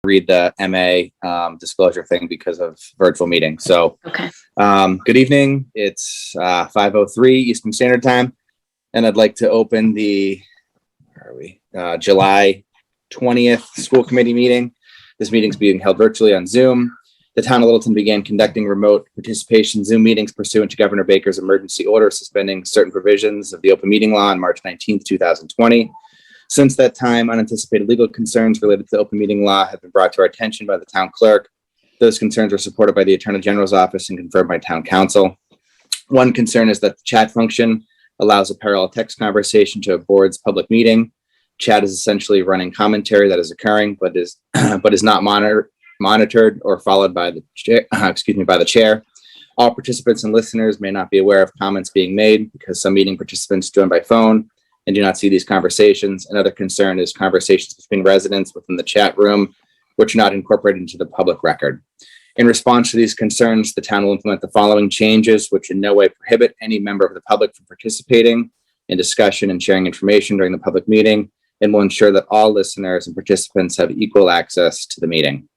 read the MA disclosure thing because of virtual meeting. So, Okay. Good evening. It's 5:03 Eastern Standard Time, and I'd like to open the July 20th school committee meeting. This meeting is being held virtually on Zoom. The town of Littleton began conducting remote participation Zoom meetings pursuant to Governor Baker's emergency order suspending certain provisions of the open meeting law on March 19th, 2020. Since that time, unanticipated legal concerns related to the open meeting law have been brought to our attention by the town clerk. Those concerns were supported by the Attorney General's office and confirmed by town council. One concern is that the chat function allows a parallel text conversation to a board's public meeting. Chat is essentially running commentary that is occurring, but is not monitored or followed by the chair, by the chair. All participants and listeners may not be aware of comments being made because some meeting participants join by phone and do not see these conversations. Another concern is conversations between residents within the chat room, which are not incorporated into the public record. In response to these concerns, the town will implement the following changes, which in no way prohibit any member of the public from participating in discussion and sharing information during the public meeting, and will ensure that all listeners and participants have equal access to the meeting.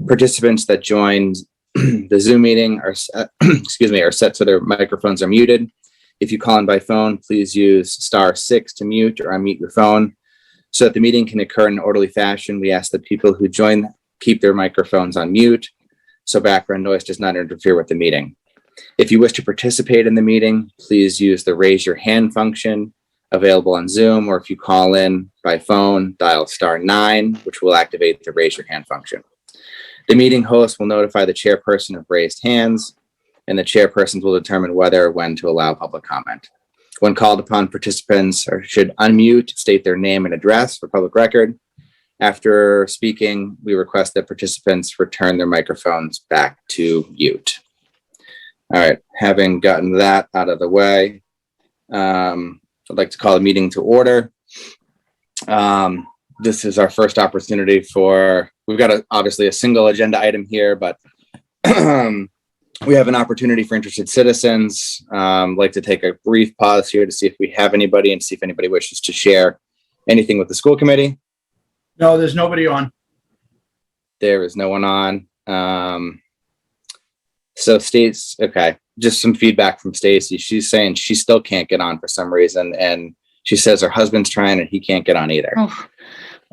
Participants that joined the Zoom meeting are set so their microphones are muted. If you call in by phone, please use *6 to mute or unmute your phone. So that the meeting can occur in an orderly fashion, we ask that people who join keep their microphones on mute so background noise does not interfere with the meeting. If you wish to participate in the meeting, please use the raise your hand function available on Zoom, or if you call in by phone, dial *9, which will activate the raise your hand function. The meeting host will notify the chairperson of raised hands, and the chairpersons will determine whether or when to allow public comment. When called upon, participants should unmute, state their name and address for public record. After speaking, we request that participants return their microphones back to mute. All right, having gotten that out of the way, I'd like to call the meeting to order. This is our first opportunity we've got obviously a single agenda item here, but we have an opportunity for interested citizens. I'd like to take a brief pause here to see if we have anybody and see if anybody wishes to share anything with the school committee. No, there's nobody on. There is no one on. So Stace, okay, just some feedback from Stacy. She's saying she still can't get on for some reason, and she says her husband's trying and he can't get on either. Oh.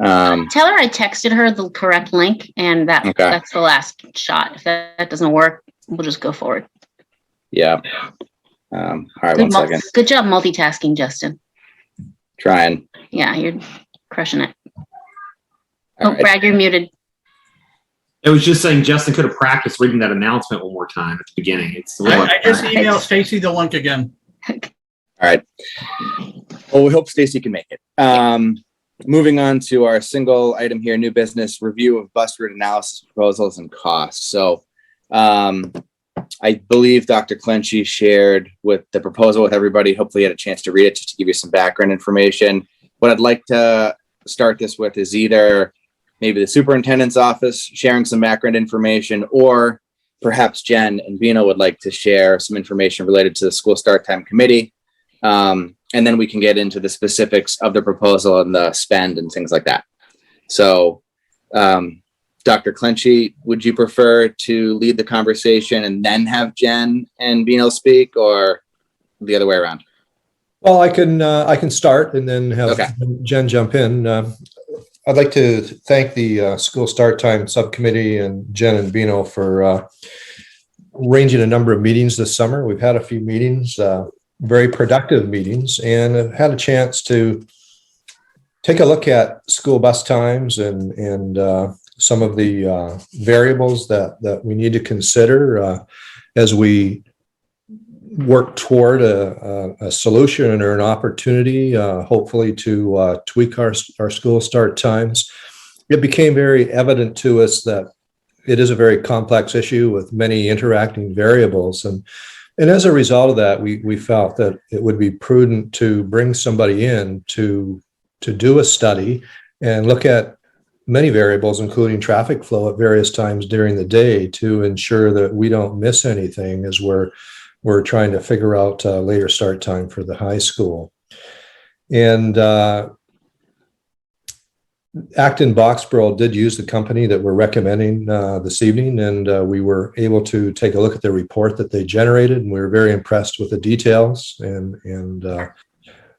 Tell her I texted her the correct link, and that's the last shot. If that doesn't work, we'll just go forward. Yeah. All right, one second. Good job multitasking, Justin. Trying. Yeah, you're crushing it. All right. Brad, you're muted. I was just saying Justin could have practiced reading that announcement one more time at the beginning. I just emailed Stacy the link again. All right. Well, we hope Stacy can make it. Moving on to our single item here, new business review of bus route analysis proposals and costs. So I believe Dr. Clenchy shared with the proposal with everybody. Hopefully you had a chance to read it just to give you some background information. What I'd like to start this with is either maybe the superintendent's office sharing some background information, or perhaps Jen and Bino would like to share some information related to the school start time committee. And then we can get into the specifics of the proposal and the spend and things like that. So, Dr. Clenchy, would you prefer to lead the conversation and then have Jen and Bino speak, or the other way around? Well, I can start and then have Jen jump in. I'd like to thank the school start time subcommittee and Jen and Bino for arranging a number of meetings this summer. We've had a few meetings, very productive meetings, and I've had a chance to take a look at school bus times and some of the variables that we need to consider as we work toward a solution or an opportunity, hopefully to tweak our school start times. It became very evident to us that it is a very complex issue with many interacting variables. And as a result of that, we felt that it would be prudent to bring somebody in to do a study and look at many variables, including traffic flow at various times during the day, to ensure that we don't miss anything as we're trying to figure out later start time for the high school. And Acton Boxborough did use the company that we're recommending this evening, and we were able to take a look at the report that they generated, and we were very impressed with the details and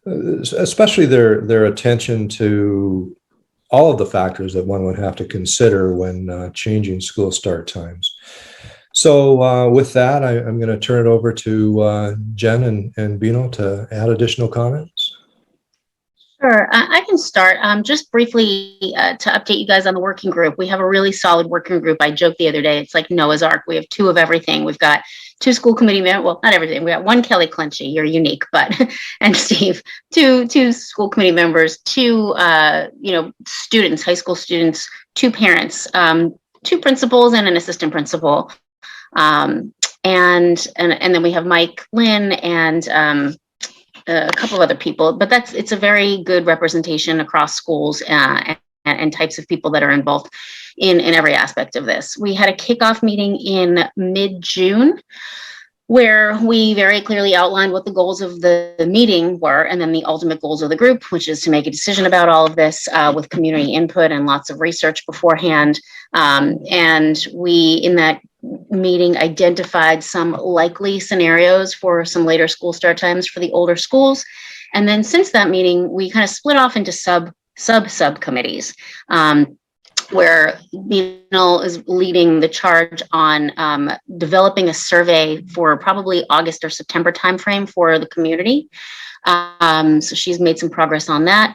especially their attention to all of the factors that one would have to consider when changing school start times. So with that, I'm going to turn it over to Jen and Bino to add additional comments. Sure, I can start. Just briefly to update you guys on the working group. We have a really solid working group. I joked the other day, it's like Noah's Ark. We have 2 of everything. We've got 2 school committee members. Well, not everything. We got 1 Kelly Clenchy. You're unique, but and Steve. 2 school committee members. 2 students, high school students. 2 parents. 2 principals and an assistant principal. And then we have Mike Lynn and a couple of other people, but it's a very good representation across schools and types of people that are involved in every aspect of this. We had a kickoff meeting in mid-June where we very clearly outlined what the goals of the meeting were, and then the ultimate goals of the group, which is to make a decision about all of this with community input and lots of research beforehand. And we, in that meeting, identified some likely scenarios for some later school start times for the older schools. And then since that meeting, we kind of split off into subcommittees, where Bino is leading the charge on developing a survey for probably August or September timeframe for the community. So she's made some progress on that.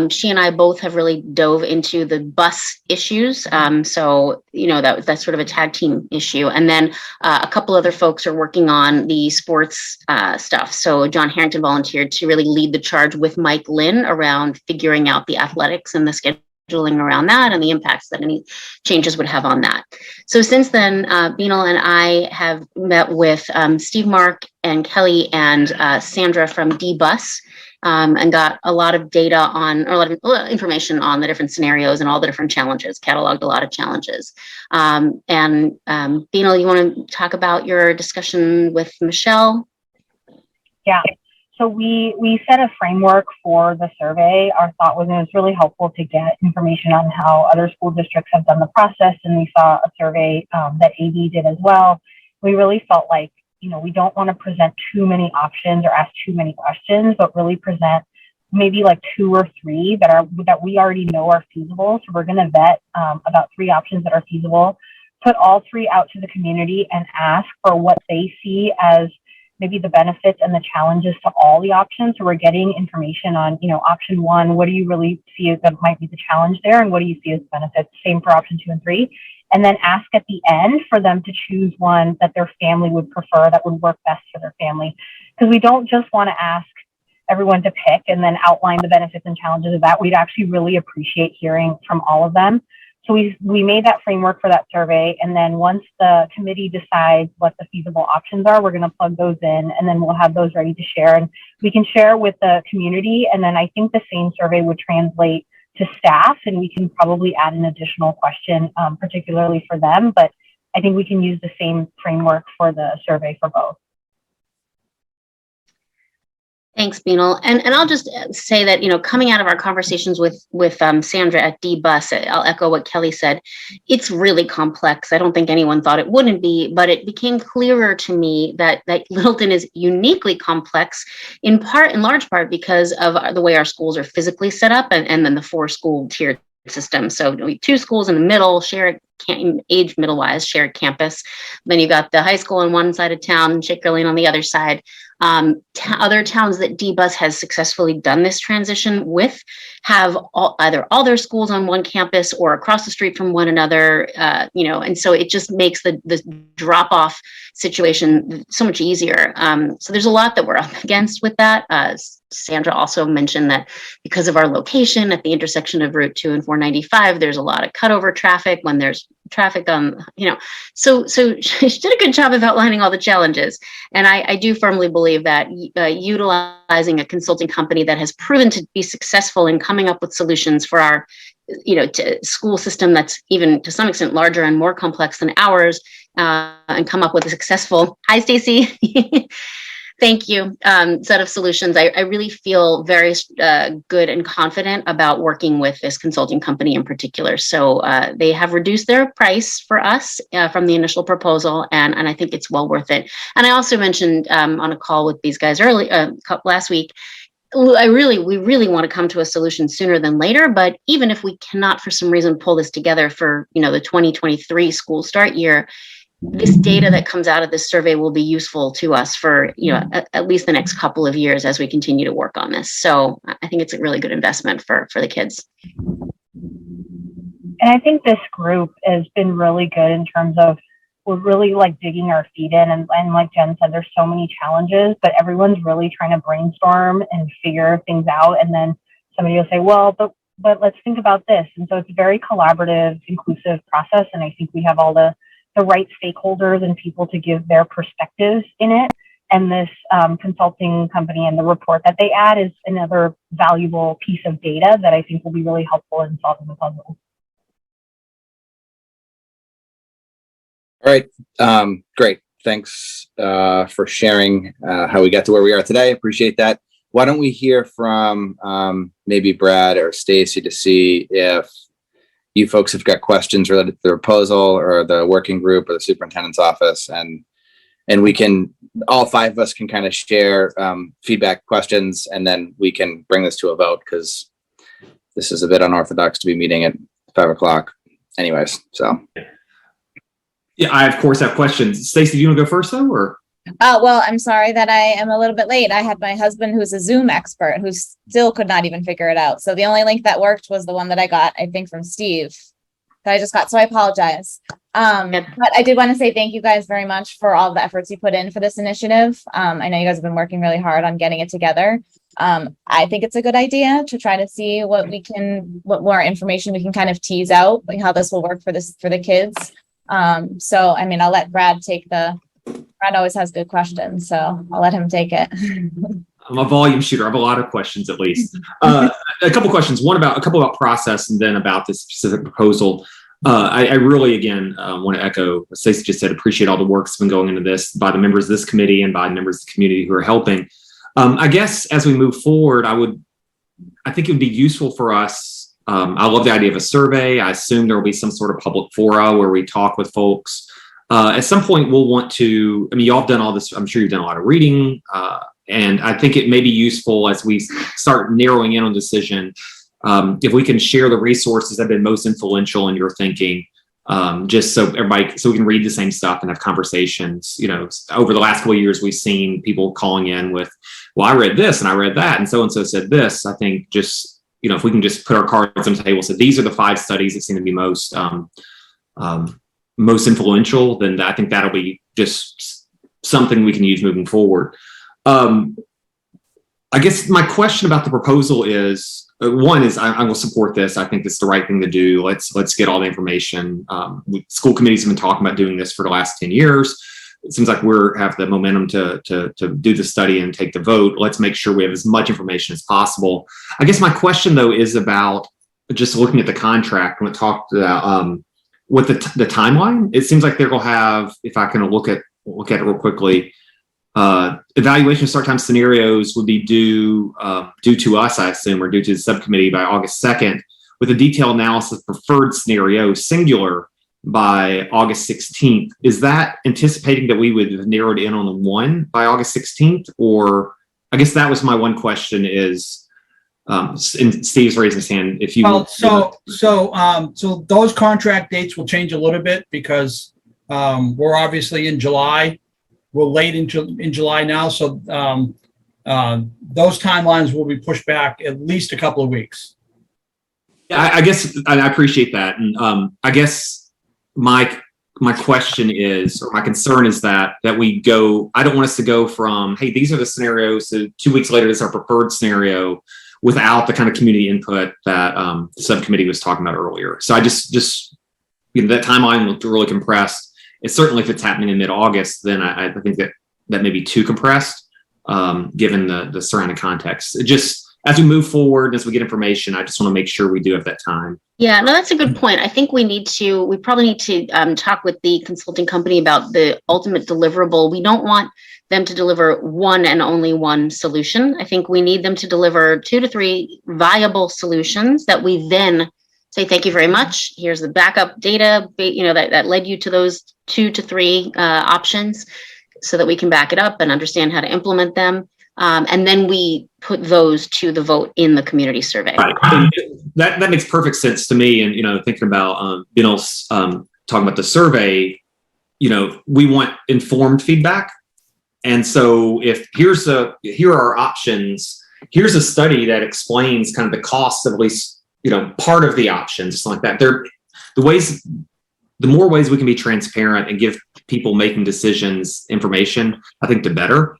She and I both have really dove into the bus issues. So, that's sort of a tag team issue. And then a couple other folks are working on the sports stuff. So John Harrington volunteered to really lead the charge with Mike Lynn around figuring out the athletics and the scheduling around that and the impacts that any changes would have on that. So since then, Bino and I have met with Steve, Mark, and Kelly and Sandra from D-Bus. And got a lot of data on, or a lot of information on the different scenarios and all the different challenges, cataloged a lot of challenges. And Bino, you want to talk about your discussion with Michelle? Yeah, so we set a framework for the survey. Our thought was it was really helpful to get information on how other school districts have done the process. And we saw a survey that AD did as well. We really felt like, we don't want to present too many options or ask too many questions, but really present maybe like 2 or 3 that we already know are feasible. So we're going to vet about 3 options that are feasible, put all 3 out to the community and ask for what they see as maybe the benefits and the challenges to all the options. So we're getting information on, option 1, what do you really see that might be the challenge there? And what do you see as benefits? Same for option 2 and 3. And then ask at the end for them to choose one that their family would prefer, that would work best for their family. Because we don't just want to ask everyone to pick and then outline the benefits and challenges of that. We'd actually really appreciate hearing from all of them. So we made that framework for that survey. And then once the committee decides what the feasible options are, we're going to plug those in, and then we'll have those ready to share. And we can share with the community. And then I think the same survey would translate to staff, and we can probably add an additional question, particularly for them. But I think we can use the same framework for the survey for both. Thanks, Bino. And I'll just say that, coming out of our conversations with Sandra at D-Bus, I'll echo what Kelly said. It's really complex. I don't think anyone thought it wouldn't be, but it became clearer to me that Littleton is uniquely complex, in large part because of the way our schools are physically set up, and then the 4-school tiered system. So 2 schools in the middle, age middle-wise, shared campus. Then you got the high school on one side of town, and Shaker Lane on the other side. Other towns that D-Bus has successfully done this transition with have either all their schools on one campus or across the street from one another, and so it just makes the drop-off situation so much easier. So there's a lot that we're up against with that. Sandra also mentioned that because of our location at the intersection of Route 2 and 495, there's a lot of cutover traffic when there's traffic on, so she did a good job of outlining all the challenges. And I do firmly believe that utilizing a consulting company that has proven to be successful in coming up with solutions for our, school system that's even to some extent larger and more complex than ours, and come up with a successful, hi, Stacy, Thank you. Set of solutions. I really feel very good and confident about working with this consulting company in particular. So they have reduced their price for us from the initial proposal, and I think it's well worth it. And I also mentioned on a call with these guys last week, we really want to come to a solution sooner than later. But even if we cannot, for some reason, pull this together for the 2023 school start year, this data that comes out of this survey will be useful to us for at least the next couple of years as we continue to work on this. So I think it's a really good investment for the kids. And I think this group has been really good in terms of we're really like digging our feet in, and like Jen said, there's so many challenges, but everyone's really trying to brainstorm and figure things out. And then somebody will say, well, but let's think about this. And so it's a very collaborative, inclusive process. And I think we have all the right stakeholders and people to give their perspectives in it. And this consulting company and the report that they add is another valuable piece of data that I think will be really helpful in solving the puzzle. All right. Great. Thanks for sharing how we got to where we are today. Appreciate that. Why don't we hear from maybe Brad or Stacy to see if you folks have got questions related to the proposal or the working group or the superintendent's office, and we can, all five of us can kind of share feedback, questions, and then we can bring this to a vote, because this is a bit unorthodox to be meeting at 5 o'clock anyways. So Yeah, I of course have questions. Stacey, do you want to go first though, or? Well, I'm sorry that I am a little bit late. I had my husband, who's a Zoom expert, who still could not even figure it out. So the only link that worked was the one that I got, I think, from Steve, that I just got. So I apologize. But I did want to say thank you guys very much for all the efforts you put in for this initiative. I know you guys have been working really hard on getting it together. I think it's a good idea to try to see what more information we can kind of tease out, like how this will work for the kids. So, I mean, I'll let Brad Brad always has good questions, so I'll let him take it. I'm a volume shooter. I have a lot of questions, at least. A couple questions. A couple about process, and then about this specific proposal. I really, again, want to echo what Stacey just said. Appreciate all the work that's been going into this by the members of this committee and by members of the community who are helping. I guess as we move forward, I think it would be useful for us. I love the idea of a survey. I assume there will be some sort of public fora where we talk with folks. At some point, we'll want to, y'all have done all this, I'm sure you've done a lot of reading, and I think it may be useful as we start narrowing in on decision, if we can share the resources that have been most influential in your thinking, just so we can read the same stuff and have conversations. Over the last couple of years, we've seen people calling in with, well, I read this and I read that, and so said this. I think just, if we can just put our cards on the table, so these are the 5 studies that seem to be most influential, then I think that'll be just something we can use moving forward. I guess my question about the proposal is, one is I will support this. I think it's the right thing to do. Let's get all the information. School committees have been talking about doing this for the last 10 years. It seems like we have the momentum to do the study and take the vote. Let's make sure we have as much information as possible. I guess my question though is about just looking at the contract when it talked about with the timeline. It seems like they'll have, if I can look at it real quickly, evaluation start time scenarios would be due to us, I assume, or due to the subcommittee by August 2nd, with a detailed analysis of preferred scenario, singular, by August 16th. Is that anticipating that we would have narrowed in on the one by August 16th? Or I guess that was my one question is, and Steve's raising his hand. If you so those contract dates will change a little bit because we're obviously in July. We're late in July now, so those timelines will be pushed back at least a couple of weeks. Yeah, I guess I appreciate that, and I guess my question is, or my concern is that we go. I don't want us to go from, hey, these are the scenarios, so 2 weeks later, this is our preferred scenario, without the kind of community input that the subcommittee was talking about earlier. So I just that timeline looked really compressed. It's certainly, if it's happening in mid-August, then I think that may be too compressed, given the surrounding context. as we move forward, as we get information, I just want to make sure we do have that time. Yeah, no, that's a good point. I think we probably need to talk with the consulting company about the ultimate deliverable. We don't want them to deliver one and only one solution. I think we need them to deliver 2 to 3 viable solutions that we then say, thank you very much. Here's the backup data, that led you to those 2 to 3 options, so that we can back it up and understand how to implement them. And then we put those to the vote in the community survey. Right. That makes perfect sense to me. And, thinking about, talking about the survey, we want informed feedback. And so here are our options. Here's a study that explains kind of the costs of at least, part of the options, something like that. The more ways we can be transparent and give people making decisions information, I think the better.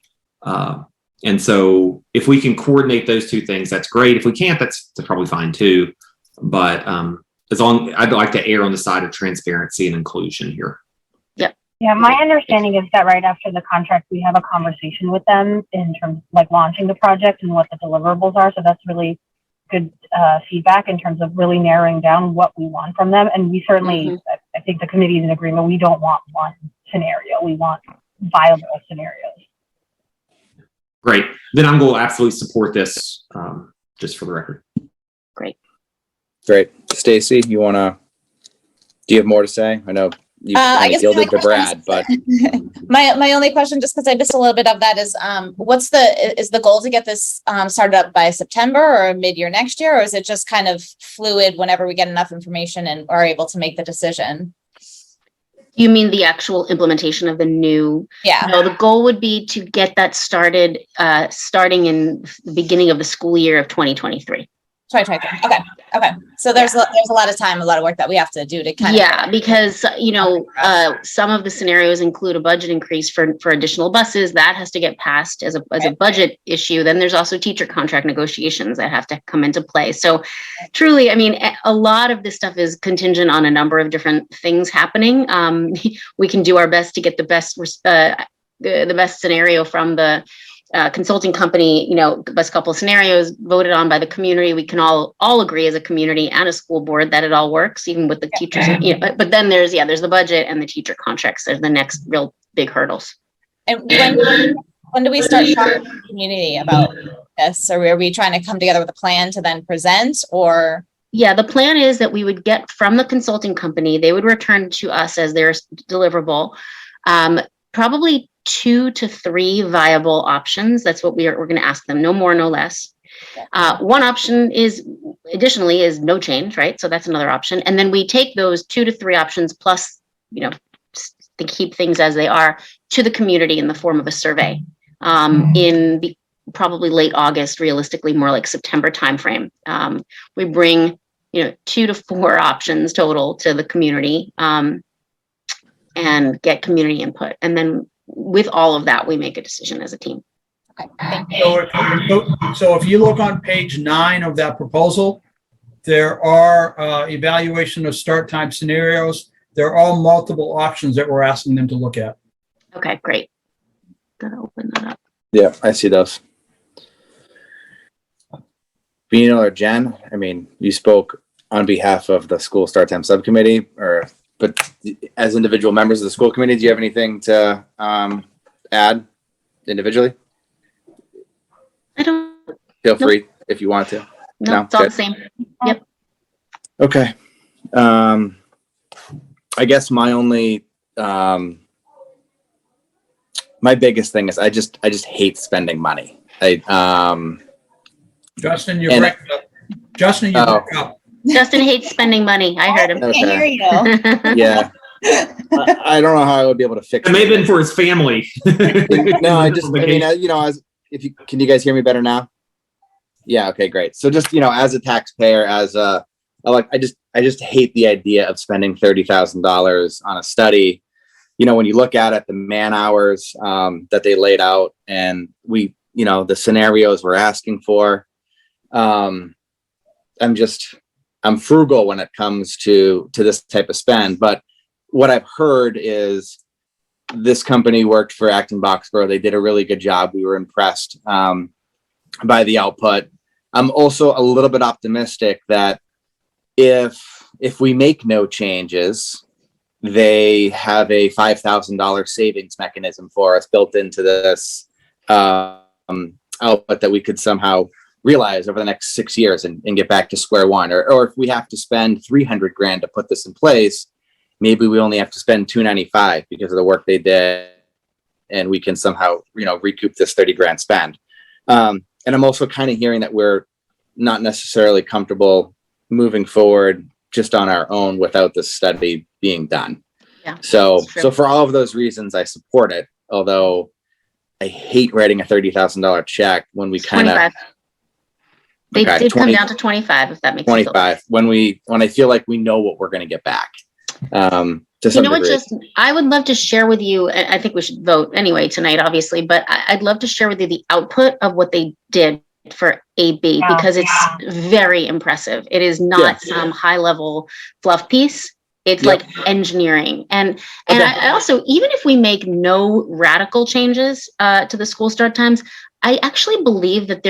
And so if we can coordinate those 2 things, that's great. If we can't, that's probably fine too. But I'd like to err on the side of transparency and inclusion here. Yeah, my understanding is that right after the contract, we have a conversation with them in terms of like launching the project and what the deliverables are. So that's really good feedback in terms of really narrowing down what we want from them. And we certainly, I think the committee is in agreement. We don't want one scenario. We want viable scenarios. Great. Then I'm going to absolutely support this, just for the record. Great. Stacy, do you have more to say? I know you kind of yielded to Brad, but my only question, just because I missed a little bit of that, is is the goal to get this started up by September or mid-year next year, or is it just kind of fluid whenever we get enough information and are able to make the decision? You mean the actual implementation of the new? Yeah. No, the goal would be to get that started starting in the beginning of the school year of 2023. 2023. Okay. So there's a lot of time, a lot of work that we have to do to kind of. Yeah, because some of the scenarios include a budget increase for additional buses that has to get passed as a budget issue. Then there's also teacher contract negotiations that have to come into play. So truly, I mean, a lot of this stuff is contingent on a number of different things happening. We can do our best to get the best scenario from the consulting company, best couple of scenarios voted on by the community. We can all agree as a community and a school board that it all works, even with the teachers. But then there's the budget and the teacher contracts. There's the next real big hurdles. And when do we start talking to the community about this? Or are we trying to come together with a plan to then present, or? Yeah, the plan is that we would get from the consulting company, they would return to us as their deliverable, probably 2 to 3 viable options. That's what we're going to ask them. No more, no less. One option is no change, right? So that's another option. And then we take those 2 to 3 options plus, to keep things as they are, to the community in the form of a survey in probably late August, realistically more like September timeframe. We bring 2 to 4 options total to the community and get community input. And then with all of that, we make a decision as a team. Okay. So if you look on page 9 of that proposal, there are evaluation of start time scenarios. There are multiple options that we're asking them to look at. Okay, great. Gotta open that up. yeah, I see those. Bino or Jen, I mean, you spoke on behalf of the school start time subcommittee, but as individual members of the school committee, do you have anything to add individually? I don't. Feel free if you want to. No, it's all the same. Yep. Okay. I guess my only, my biggest thing is I just hate spending money. Justin, you break up. Justin, you broke up. Justin hates spending money. I heard him. I can't hear you. Yeah. I don't know how I would be able to fix It may have been for his family. No, can you guys hear me better now? Yeah. Okay, great. So just, as a taxpayer, I just hate the idea of spending $30,000 on a study. When you look at it, the man hours that they laid out and the scenarios we're asking for, I'm frugal when it comes to this type of spend. But what I've heard is this company worked for Acton Boxborough. They did a really good job. We were impressed by the output. I'm also a little bit optimistic that if we make no changes, they have a $5,000 savings mechanism for us built into this output that we could somehow realize over the next 6 years and get back to square one. Or if we have to spend 300 grand to put this in place, maybe we only have to spend 295 because of the work they did, and we can somehow, recoup this 30 grand spend. And I'm also kind of hearing that we're not necessarily comfortable moving forward just on our own without the study being done. Yeah, so for all of those reasons, I support it. Although I hate writing a $30,000 check when we kind of. They did come down to 25, if that makes sense. 25 when I feel like we know what we're going to get back. To some degree. Justin, I would love to share with you, I think we should vote anyway tonight, obviously, but I'd love to share with you the output of what they did for AB because it's very impressive. It is not some high level fluff piece. It's like engineering. And I also, even if we make no radical changes to the school start times, I actually believe that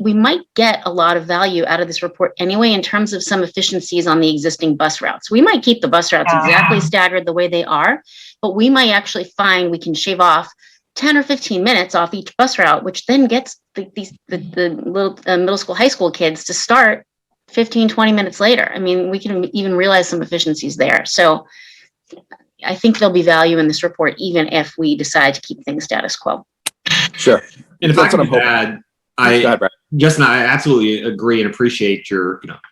we might get a lot of value out of this report anyway, in terms of some efficiencies on the existing bus routes. We might keep the bus routes exactly staggered the way they are, but we might actually find we can shave off 10 or 15 minutes off each bus route, which then gets the little middle school, high school kids to start 15, 20 minutes later. I mean, we can even realize some efficiencies there. So I think there'll be value in this report, even if we decide to keep things status quo. Sure. And if I could add, Justin, I absolutely agree and appreciate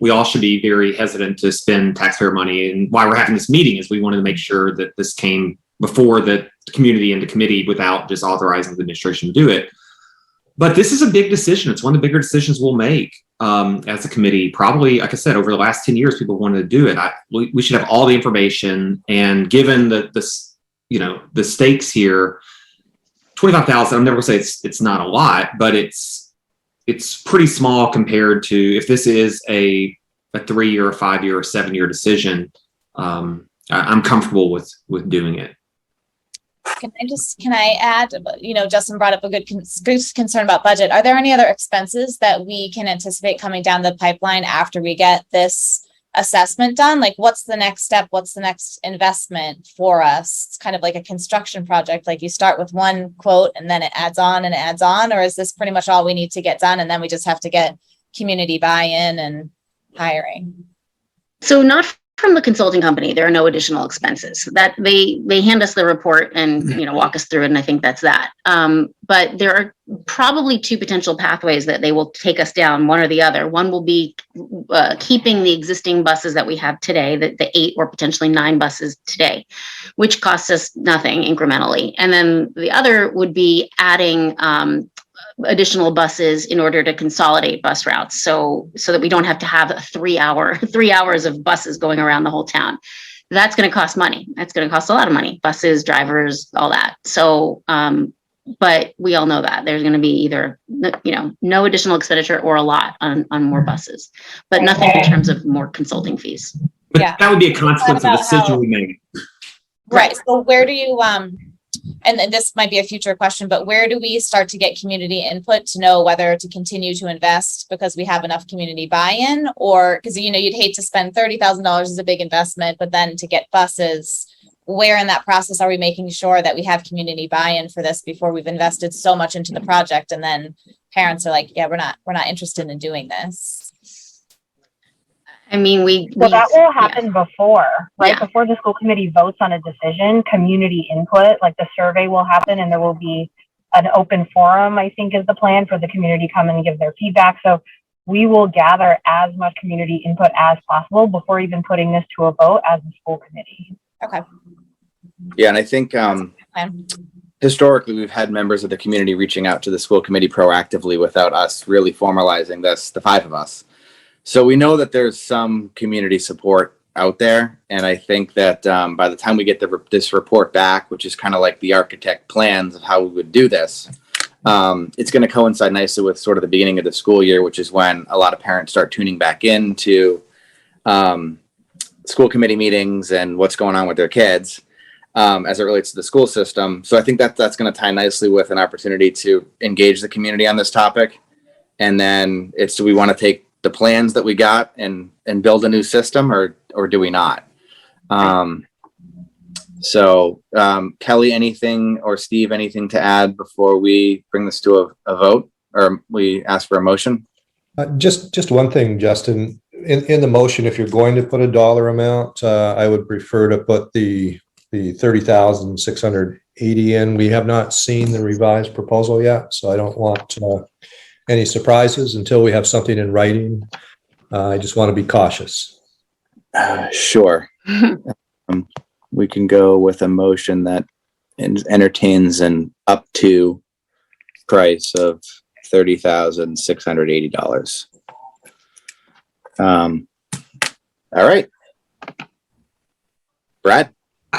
we all should be very hesitant to spend taxpayer money. And why we're having this meeting is we wanted to make sure that this came before the community and the committee without just authorizing the administration to do it. But this is a big decision. It's one of the bigger decisions we'll make as a committee. Probably, like I said, over the last 10 years, people wanted to do it. We should have all the information. And given the stakes here, 25,000. I'm never gonna say it's not a lot, but it's pretty small compared to if this is a 3-year, 5-year, or 7-year decision. I'm comfortable with doing it. Can I add, Justin brought up a good concern about budget. Are there any other expenses that we can anticipate coming down the pipeline after we get this assessment done? Like, what's the next step? What's the next investment for us? It's kind of like a construction project. Like, you start with one quote and then it adds on and it adds on, or is this pretty much all we need to get done? And then we just have to get community buy-in and hiring. So not from the consulting company, there are no additional expenses. That they hand us the report and walk us through it, and I think that's that. But there are probably 2 potential pathways that they will take us down, one or the other. One will be keeping the existing buses that we have today, the 8 or potentially 9 buses today, which costs us nothing incrementally. And then the other would be adding additional buses in order to consolidate bus routes, so that we don't have to have 3 hours of buses going around the whole town. That's going to cost money. That's going to cost a lot of money. Buses, drivers, all that. So, but we all know that there's going to be either no additional expenditure or a lot on more buses, but nothing in terms of more consulting fees. But that would be a consequence of the decision we made. Right. So where do you and this might be a future question, but where do we start to get community input to know whether to continue to invest because we have enough community buy-in, or because you'd hate to spend $30,000 as a big investment, but then to get buses, where in that process are we making sure that we have community buy-in for this before we've invested so much into the project and then parents are like, yeah, we're not interested in doing this? I mean, so that will happen before, right? Yeah. Before the school committee votes on a decision, community input, like the survey will happen, and there will be an open forum, I think is the plan, for the community to come and give their feedback. So we will gather as much community input as possible before even putting this to a vote as a school committee. Okay. Yeah, and I think historically we've had members of the community reaching out to the school committee proactively without us really formalizing this, the 5 of us. So we know that there's some community support out there. And I think that by the time we get this report back, which is kind of like the architect plans of how we would do this, it's going to coincide nicely with sort of the beginning of the school year, which is when a lot of parents start tuning back into school committee meetings and what's going on with their kids as it relates to the school system. So I think that's going to tie nicely with an opportunity to engage the community on this topic. And then do we want to take the plans that we got and build a new system, or do we not? Kelly, anything, or Steve, anything to add before we bring this to a vote, or we ask for a motion? Just one thing, Justin. In the motion, if you're going to put a dollar amount, I would prefer to put the 30,680 in. We have not seen the revised proposal yet, so I don't want any surprises until we have something in writing. I just want to be cautious. Sure. We can go with a motion that entertains an up to price of $30,680. All right. Brad?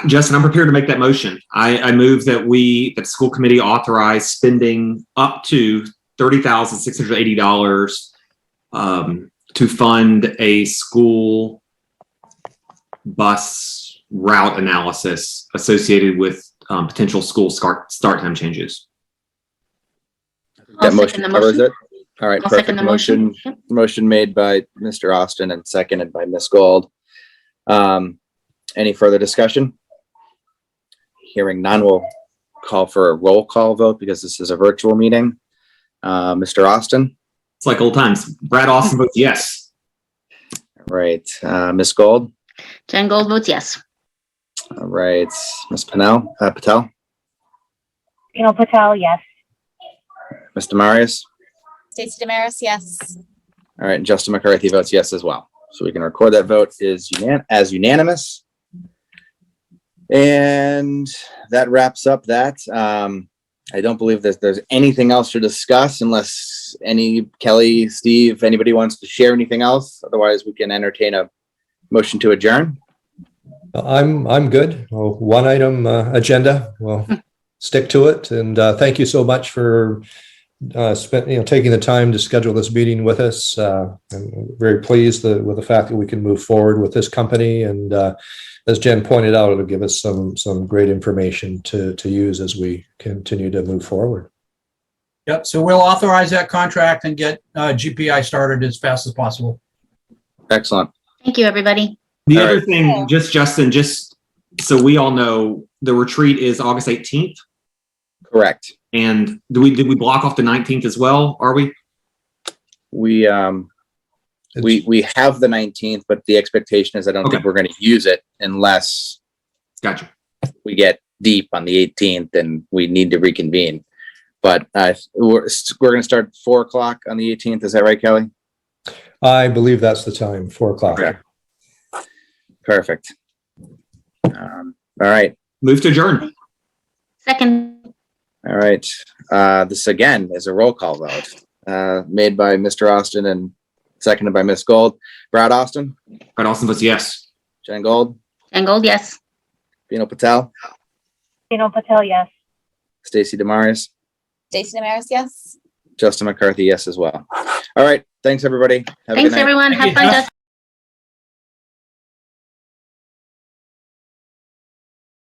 Justin, I'm prepared to make that motion. I move that the school committee authorize spending up to $30,680 to fund a school bus route analysis associated with potential school start time changes. That motion covers it. All right, I'll perfect. second the motion. Yep. Motion made by Mr. Austin and seconded by Ms. Gold. Any further discussion? Hearing none, we'll call for a roll call vote because this is a virtual meeting. Mr. Austin? It's like old times. Brad Austin votes yes. All right. Ms. Gold? Jen Gold votes yes. All right. Ms. Patel? Patel, yes. Mr. Marius? Stacey Damaris, yes. All right. And Justin McCarthy votes yes as well. So we can record that vote is unanimous. And that wraps up that. I don't believe there's anything else to discuss unless Kelly, Steve, anybody wants to share anything else. Otherwise, we can entertain a motion to adjourn. I'm good. One item agenda. We'll stick to it. And thank you so much for taking the time to schedule this meeting with us. I'm very pleased with the fact that we can move forward with this company. And as Jen pointed out, it'll give us some great information to use as we continue to move forward. Yep. So we'll authorize that contract and get GPI started as fast as possible. Excellent. Thank you, everybody. The All other right. thing, Justin, so we all know, the retreat is August 18th. Correct. And did we block off the 19th as well? Are we? We have the 19th, but the expectation is I don't think we're going to use it unless Gotcha. we get deep on the 18th and we need to reconvene. But we're going to start 4:00 on the 18th. Is that right, Kelly? I believe that's the time, 4:00. Okay. Perfect. All right. Move to adjourn. Second. All right. This again is a roll call vote made by Mr. Austin and seconded by Ms. Gold. Brad Austin? Brad Austin votes yes. Jen Gold? Jen Gold, yes. Bino Patel? Patel, yes. Stacey Damaris? Stacey Damaris, yes. Justin McCarthy, yes as well. All right. Thanks, everybody. Have a good Thanks, night. everyone. Have fun, Justin.